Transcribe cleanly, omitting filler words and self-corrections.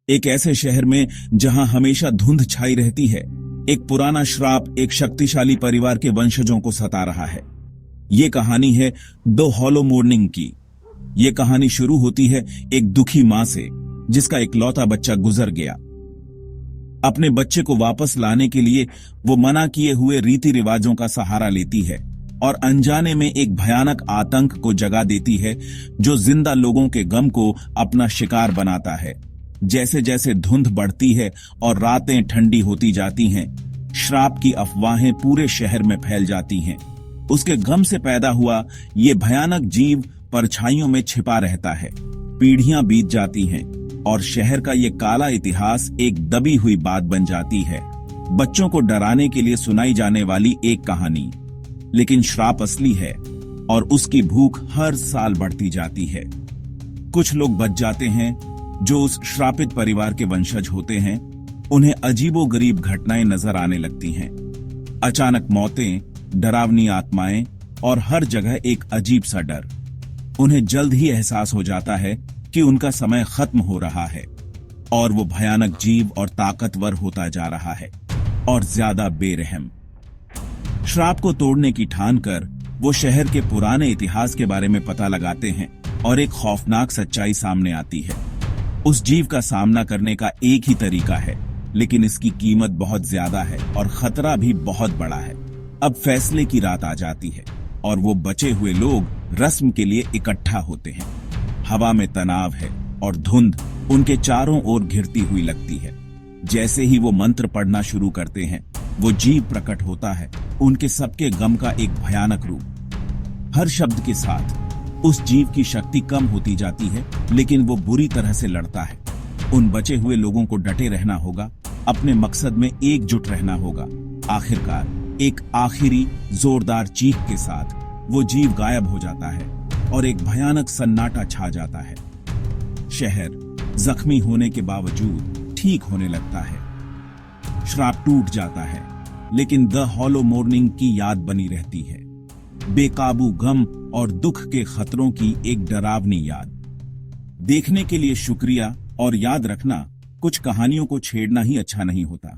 एक ऐसे शहर में जहां हमेशा धुंध छाई रहती है, एक पुराना श्राप एक शक्तिशाली परिवार के वंशजों को सता रहा है। ये कहानी है द हॉलो मॉर्निंग की। ये कहानी शुरू होती है एक दुखी मां से, जिसका इकलौता बच्चा गुजर गया। अपने बच्चे को वापस लाने के लिए वो मना किए हुए रीति रिवाजों का सहारा लेती है और अनजाने में एक भयानक आतंक को जगा देती है, जो जिंदा लोगों के गम को अपना शिकार बनाता है। जैसे जैसे धुंध बढ़ती है और रातें ठंडी होती जाती हैं, श्राप की अफवाहें पूरे शहर में फैल जाती हैं। उसके गम से पैदा हुआ ये भयानक जीव परछाइयों में छिपा रहता है। पीढ़ियां बीत जाती हैं और शहर का ये काला इतिहास एक दबी हुई बात बन जाती है, बच्चों को डराने के लिए सुनाई जाने वाली एक कहानी। लेकिन श्राप असली है और उसकी भूख हर साल बढ़ती जाती है। कुछ लोग बच जाते हैं जो उस श्रापित परिवार के वंशज होते हैं। उन्हें अजीबोगरीब घटनाएं नजर आने लगती हैं। अचानक मौतें, डरावनी आत्माएं और हर जगह एक अजीब सा डर। उन्हें जल्द ही एहसास हो जाता है कि उनका समय खत्म हो रहा है और वो भयानक जीव और ताकतवर होता जा रहा है और ज्यादा बेरहम। श्राप को तोड़ने की ठान कर वो शहर के पुराने इतिहास के बारे में पता लगाते हैं और एक खौफनाक सच्चाई सामने आती है। उस जीव का सामना करने का एक ही तरीका है, लेकिन इसकी कीमत बहुत ज्यादा है और खतरा भी बहुत बड़ा है। अब फैसले की रात आ जाती है और वो बचे हुए लोग रस्म के लिए इकट्ठा होते हैं। हवा में तनाव है और धुंध उनके चारों ओर घिरती हुई लगती है। जैसे ही वो मंत्र पढ़ना शुरू करते हैं, वो जीव प्रकट होता है, उनके सबके गम का एक भयानक रूप। हर शब्द के साथ उस जीव की शक्ति कम होती जाती है, लेकिन वो बुरी तरह से लड़ता है। उन बचे हुए लोगों को डटे रहना होगा, अपने मकसद में एकजुट रहना होगा। आखिरकार एक आखिरी जोरदार चीख के साथ वो जीव गायब हो जाता है और एक भयानक सन्नाटा छा जाता है। शहर जख्मी होने के बावजूद ठीक होने लगता है। श्राप टूट जाता है, लेकिन द हॉलो मॉर्निंग की याद बनी रहती है। बेकाबू गम और दुख के खतरों की एक डरावनी याद। देखने के लिए शुक्रिया, और याद रखना, कुछ कहानियों को छेड़ना ही अच्छा नहीं होता।